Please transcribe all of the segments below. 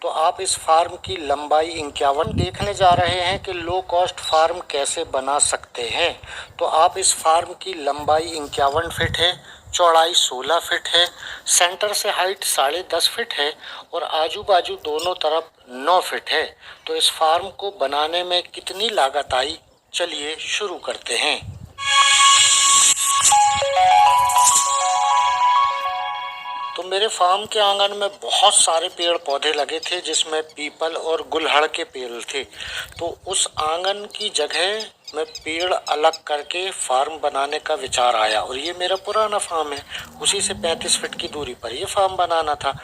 तो आप इस फार्म की लंबाई 51 देखने जा रहे हैं कि लो कॉस्ट फार्म कैसे बना सकते हैं। तो आप इस फार्म की लंबाई 51 फीट है, चौड़ाई 16 फीट है, सेंटर से हाइट 10.5 फीट है और आजू बाजू दोनों तरफ 9 फीट है। तो इस फार्म को बनाने में कितनी लागत आई, चलिए शुरू करते हैं। तो मेरे फार्म के आंगन में बहुत सारे पेड़ पौधे लगे थे, जिसमें पीपल और गुलहड़ के पेड़ थे। तो उस आंगन की जगह में पेड़ अलग करके फार्म बनाने का विचार आया। और ये मेरा पुराना फार्म है, उसी से 35 फीट की दूरी पर ये फार्म बनाना था।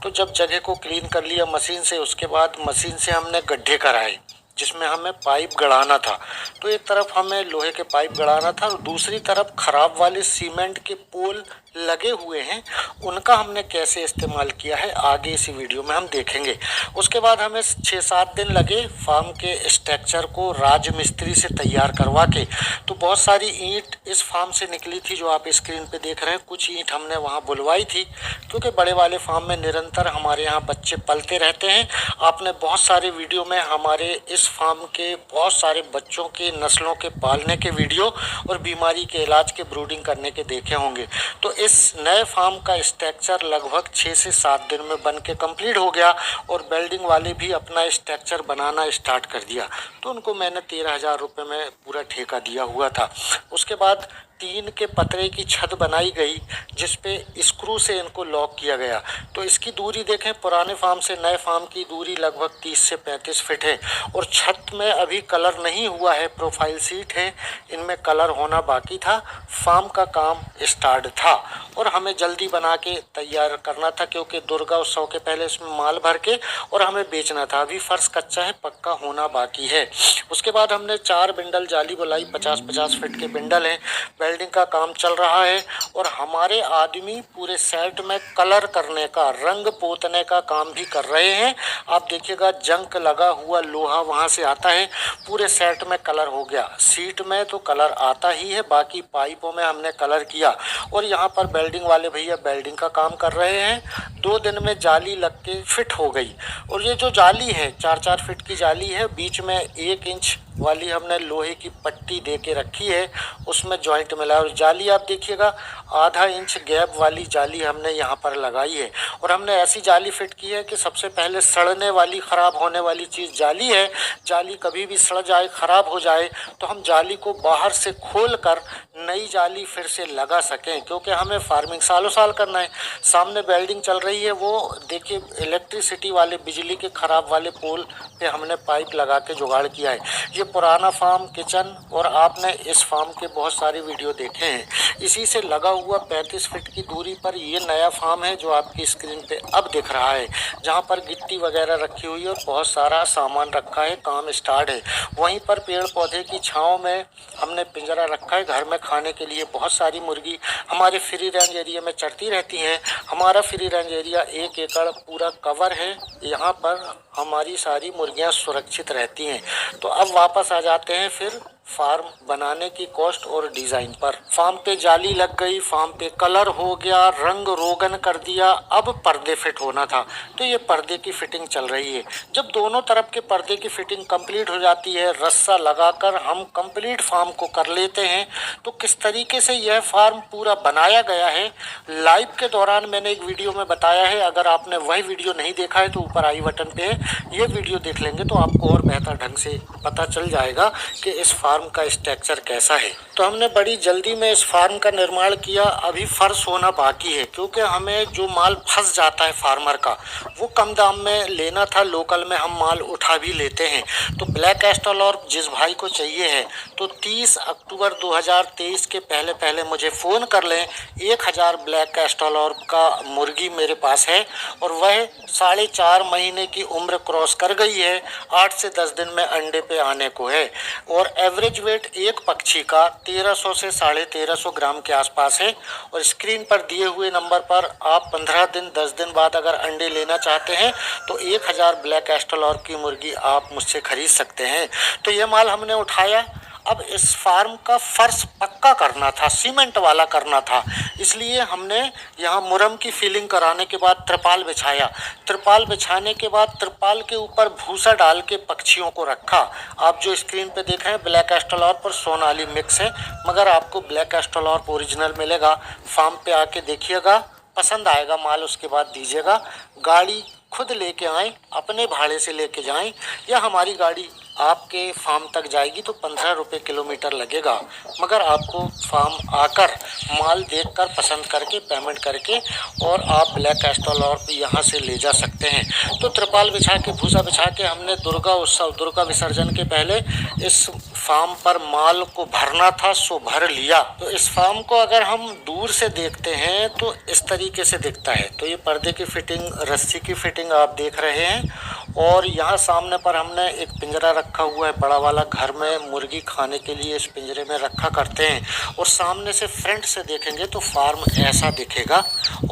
तो जब जगह को क्लीन कर लिया मशीन से, उसके बाद मशीन से हमने गड्ढे कराए जिसमें हमें पाइप गड़ाना था। तो एक तरफ हमें लोहे के पाइप गड़ाना था और दूसरी तरफ खराब वाले सीमेंट के पोल लगे हुए हैं, उनका हमने कैसे इस्तेमाल किया है आगे इसी वीडियो में हम देखेंगे। उसके बाद हमें 6-7 दिन लगे फार्म के स्ट्रक्चर को राज मिस्त्री से तैयार करवा के। तो बहुत सारी ईंट इस फार्म से निकली थी जो आप स्क्रीन पे देख रहे हैं। कुछ ईंट हमने वहाँ बुलवाई थी, क्योंकि बड़े वाले फार्म में निरंतर हमारे यहाँ बच्चे पलते रहते हैं। आपने बहुत सारे वीडियो में हमारे इस फार्म के बहुत सारे बच्चों के नस्लों के पालने के वीडियो और बीमारी के इलाज के ब्रूडिंग करने के देखे होंगे। तो इस नए फार्म का स्ट्रक्चर लगभग 6 से 7 दिन में बन के कंप्लीट हो गया और बिल्डिंग वाले भी अपना स्ट्रक्चर बनाना स्टार्ट कर दिया। तो उनको मैंने 13,000 रुपये में पूरा ठेका दिया हुआ था। उसके बाद टीन के पतरे की छत बनाई गई, जिसपे स्क्रू से इनको लॉक किया गया। तो इसकी दूरी देखें, पुराने फार्म से नए फार्म की दूरी लगभग 30 से 35 फीट है। और छत में अभी कलर नहीं हुआ है, प्रोफाइल सीट है, इनमें कलर होना बाकी था। फार्म का काम स्टार्ट था और हमें जल्दी बना के तैयार करना था, क्योंकि दुर्गा उत्सव के पहले इसमें माल भर के और हमें बेचना था। अभी फर्श कच्चा है, पक्का होना बाकी है। उसके बाद हमने 4 बिंडल जाली बुलाई, 50-50 फीट के बिंडल हैं। वेल्डिंग का काम चल रहा है और हमारे आदमी पूरे सेट में कलर करने का, रंग पोतने का काम भी कर रहे हैं। आप देखिएगा जंक लगा हुआ लोहा वहां से आता है, पूरे सेट में कलर हो गया। सीट में तो कलर आता ही है, बाकी पाइपों में हमने कलर किया। और यहाँ पर वेल्डिंग वाले भैया वेल्डिंग का काम कर रहे हैं। 2 दिन में जाली लग के फिट हो गई। और ये जो जाली है 4-4 फीट की जाली है, बीच में 1 इंच वाली हमने लोहे की पट्टी दे के रखी है, उसमें जॉइंट मिला। और जाली आप देखिएगा आधा इंच गैप वाली जाली हमने यहाँ पर लगाई है। और हमने ऐसी जाली फिट की है कि सबसे पहले सड़ने वाली, ख़राब होने वाली चीज़ जाली है। जाली कभी भी सड़ जाए, ख़राब हो जाए, तो हम जाली को बाहर से खोल कर नई जाली फिर से लगा सकें, क्योंकि हमें फार्मिंग सालों साल करना है। सामने वेल्डिंग चल रही है, वो देखिए इलेक्ट्रिसिटी वाले, बिजली के ख़राब वाले पोल पे हमने पाइप लगा के जुगाड़ किया है। ये पुराना फार्म किचन, और आपने इस फार्म के बहुत सारे वीडियो देखे हैं। इसी से लगा हुआ 35 फीट की दूरी पर ये नया फार्म है जो आपकी स्क्रीन पे अब दिख रहा है, जहाँ पर गिट्टी वगैरह रखी हुई है और बहुत सारा सामान रखा है। काम स्टार्ट है। वहीं पर पेड़ पौधे की छाँव में हमने पिंजरा रखा है घर में खाने के लिए। बहुत सारी मुर्गी हमारे फ्री रेंज एरिया में चरती रहती हैं। हमारा फ्री रेंज एरिया 1 एकड़ पूरा कवर है। यहाँ पर हमारी सारी मुर्गियाँ सुरक्षित रहती हैं। तो अब वापस आ जाते हैं फिर फार्म बनाने की कॉस्ट और डिज़ाइन पर। फार्म पे जाली लग गई, फार्म पे कलर हो गया, रंग रोगन कर दिया। अब पर्दे फिट होना था, तो ये पर्दे की फिटिंग चल रही है। जब दोनों तरफ के पर्दे की फिटिंग कंप्लीट हो जाती है, रस्सा लगाकर हम कंप्लीट फार्म को कर लेते हैं। तो किस तरीके से यह फार्म पूरा बनाया गया है, लाइव के दौरान मैंने एक वीडियो में बताया है। अगर आपने वही वीडियो नहीं देखा है तो ऊपर आई बटन पे ये वीडियो देख लेंगे तो आपको और बेहतर ढंग से पता चल जाएगा कि इस फार्म का स्ट्रक्चर कैसा है। तो हमने बड़ी जल्दी में इस फार्म का निर्माण किया। अभी फर्श होना बाकी है, क्योंकि हमें जो माल फंस जाता है फार्मर का, वो कम दाम में लेना था। लोकल में हम माल उठा भी लेते हैं। तो ब्लैक एस्ट्रोलॉर्प जिस भाई को चाहिए है, तो 30 अक्टूबर 2023 के पहले पहले मुझे फ़ोन कर लें। 1000 ब्लैक एस्ट्रोलॉर्प का मुर्गी मेरे पास है और वह 4.5 महीने की उम्र क्रॉस कर गई है। 8 से 10 दिन में अंडे पे आने को है। और एवरेज वेट एक पक्षी का 1300 से 1350 ग्राम के आसपास है। और स्क्रीन पर दिए हुए नंबर पर आप 15 दिन 10 दिन बाद अगर अंडे लेना चाहते हैं तो 1000 ब्लैक एस्ट्रोलॉर्प की मुर्गी आप मुझसे खरीद सकते हैं। तो ये माल हमने उठाया। अब इस फार्म का फर्श पक्का करना था, सीमेंट वाला करना था, इसलिए हमने यहाँ मुरम की फीलिंग कराने के बाद त्रिपाल बिछाया। त्रिपाल बिछाने के बाद त्रिपाल के ऊपर भूसा डाल के पक्षियों को रखा। आप जो स्क्रीन पे देख रहे हैं ब्लैक एस्ट्रोलॉर्प और सोनाली मिक्स है, मगर आपको ब्लैक एस्ट्रोलॉर्प ओरिजिनल मिलेगा। फार्म पे आके देखिएगा, पसंद आएगा माल उसके बाद दीजिएगा। गाड़ी खुद लेके आएँ, अपने भाड़े से लेके जाएं, या हमारी गाड़ी आपके फार्म तक जाएगी तो 15 रुपये किलोमीटर लगेगा, मगर आपको फार्म आकर माल देखकर पसंद करके पेमेंट करके और आप ब्लैक एस्ट्रोलॉर्प यहाँ से ले जा सकते हैं। तो त्रिपाल बिछा के भूसा बिछा के हमने दुर्गा उत्सव, दुर्गा विसर्जन के पहले इस फार्म पर माल को भरना था, सो भर लिया। तो इस फार्म को अगर हम दूर से देखते हैं तो इस तरीके से दिखता है। तो ये पर्दे की फिटिंग, रस्सी की फिटिंग आप देख रहे हैं, और यहाँ सामने पर हमने एक पिंजरा रखा हुआ है बड़ा वाला। घर में मुर्गी खाने के लिए इस पिंजरे में रखा करते हैं। और सामने से फ्रंट से देखेंगे तो फार्म ऐसा दिखेगा।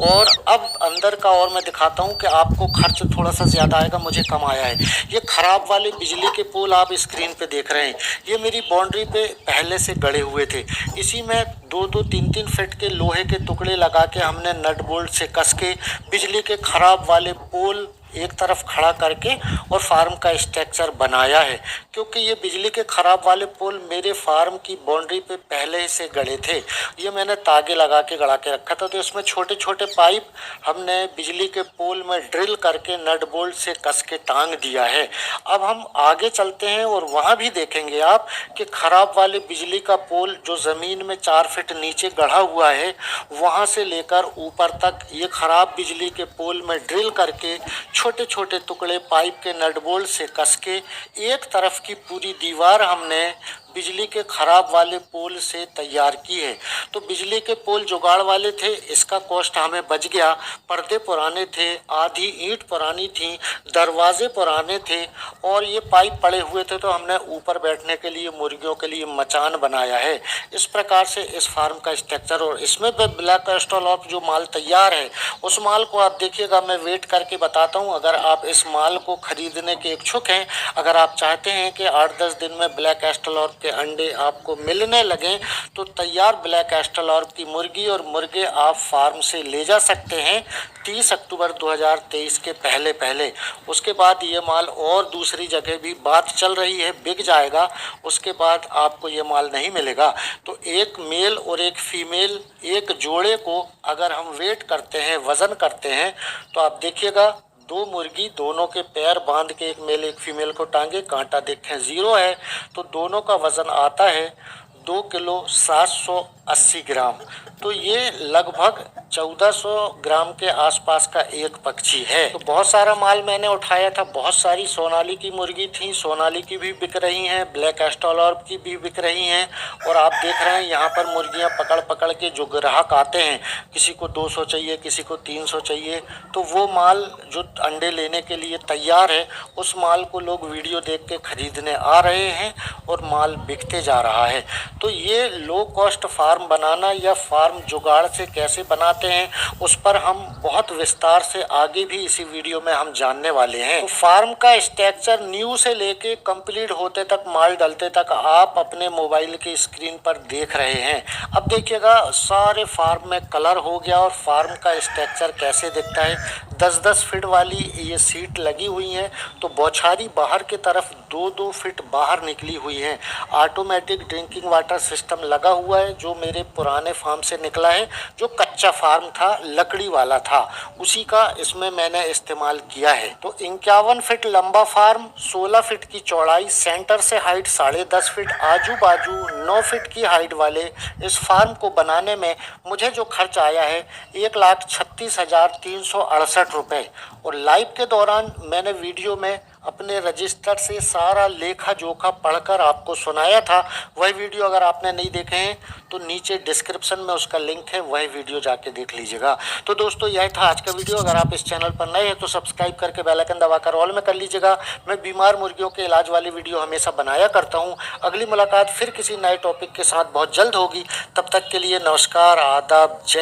और अब अंदर का और मैं दिखाता हूँ कि आपको खर्च थोड़ा सा ज़्यादा आएगा, मुझे कम आया है। ये ख़राब वाले बिजली के पोल आप स्क्रीन पे देख रहे हैं, ये मेरी बाउंड्री पे पहले से गड़े हुए थे। इसी में 2-2, 3-3 फीट के लोहे के टुकड़े लगा के हमने नट बोल्ट से कस के बिजली के ख़राब वाले पोल एक तरफ खड़ा करके और फार्म का स्ट्रक्चर बनाया है। क्योंकि ये बिजली के ख़राब वाले पोल मेरे फार्म की बाउंड्री पे पहले से गड़े थे, ये मैंने तागे लगा के गड़ा के रखा था। तो इसमें छोटे छोटे पाइप हमने बिजली के पोल में ड्रिल करके नट बोल्ट से कस के टांग दिया है। अब हम आगे चलते हैं और वहाँ भी देखेंगे आप कि ख़राब वाले बिजली का पोल जो ज़मीन में 4 फीट नीचे गढ़ा हुआ है, वहाँ से लेकर ऊपर तक ये ख़राब बिजली के पोल में ड्रिल करके छोटे छोटे टुकड़े पाइप के नट बोल्ट से कस के एक तरफ की पूरी दीवार हमने बिजली के ख़राब वाले पोल से तैयार की है। तो बिजली के पोल जुगाड़ वाले थे, इसका कॉस्ट हमें बच गया। पर्दे पुराने थे, आधी ईंट पुरानी थी, दरवाजे पुराने थे, और ये पाइप पड़े हुए थे। तो हमने ऊपर बैठने के लिए मुर्गियों के लिए मचान बनाया है। इस प्रकार से इस फार्म का स्ट्रक्चर, और इसमें ब्लैक एस्ट्रोलॉर्प जो माल तैयार है उस माल को आप देखिएगा, मैं वेट करके बताता हूँ। अगर आप इस माल को खरीदने के इच्छुक हैं, अगर आप चाहते हैं कि 8-10 दिन में ब्लैक एस्ट्रोलॉर्प के अंडे आपको मिलने लगें, तो तैयार ब्लैक एस्ट्रोलॉर्प की मुर्गी और मुर्गे आप फार्म से ले जा सकते हैं 30 अक्टूबर 2023 के पहले पहले। उसके बाद ये माल और दूसरी जगह भी बात चल रही है, बिक जाएगा, उसके बाद आपको ये माल नहीं मिलेगा। तो एक मेल और एक फीमेल, एक जोड़े को अगर हम वेट करते हैं, वज़न करते हैं, तो आप देखिएगा 2 मुर्गी, दोनों के पैर बांध के एक मेल एक फीमेल को टांगे, कांटा देखें 0 है, तो दोनों का वज़न आता है 2 किलो 780 ग्राम। तो ये लगभग 1400 ग्राम के आसपास का एक पक्षी है। तो बहुत सारा माल मैंने उठाया था, बहुत सारी सोनाली की मुर्गी थी, सोनाली की भी बिक रही हैं, ब्लैक एस्ट्रोलॉर्प की भी बिक रही हैं। और आप देख रहे हैं यहाँ पर मुर्गियाँ पकड़ पकड़ के जो ग्राहक आते हैं, किसी को 200 चाहिए, किसी को 300 चाहिए, तो वो माल जो अंडे लेने के लिए तैयार है, उस माल को लोग वीडियो देख के खरीदने आ रहे हैं और माल बिकते जा रहा है। तो ये लो कॉस्ट फार्म बनाना या फार्म जुगाड़ से कैसे बनाते हैं, उस पर हम बहुत विस्तार से आगे भी इसी वीडियो में हम जानने वाले हैं। तो फार्म का स्ट्रक्चर न्यू से लेके कंप्लीट होते तक, माल डलते तक आप अपने मोबाइल की स्क्रीन पर देख रहे हैं। अब देखिएगा सारे फार्म में कलर हो गया और फार्म का स्ट्रक्चर कैसे दिखता है। 10-10 फीट वाली ये सीट लगी हुई हैं, तो बौछारी बाहर की तरफ 2-2 फीट बाहर निकली हुई हैं। ऑटोमेटिक ड्रिंकिंग वाटर सिस्टम लगा हुआ है, जो मेरे पुराने फार्म से निकला है, जो कच्चा फार्म था, लकड़ी वाला था, उसी का इसमें मैंने इस्तेमाल किया है। तो 51 फीट लंबा फार्म, 16 फीट की चौड़ाई, सेंटर से हाइट 10.5 फीट, आजू बाजू 9 फीट की हाइट वाले इस फार्म को बनाने में मुझे जो खर्च आया है 1,36,368 रुपये। और लाइव के दौरान मैंने वीडियो में अपने रजिस्टर से सारा लेखा जोखा पढ़कर आपको सुनाया था। वही वीडियो अगर आपने नहीं देखे हैं तो नीचे डिस्क्रिप्शन में उसका लिंक है, वही वीडियो जाके देख लीजिएगा। तो दोस्तों यही था आज का वीडियो। अगर आप इस चैनल पर नए हैं तो सब्सक्राइब करके बेल आइकन दबाकर ऑल में कर लीजिएगा। मैं बीमार मुर्गियों के इलाज वाली वीडियो हमेशा बनाया करता हूँ। अगली मुलाकात फिर किसी नए टॉपिक के साथ बहुत जल्द होगी। तब तक के लिए नमस्कार, आदाब, जय।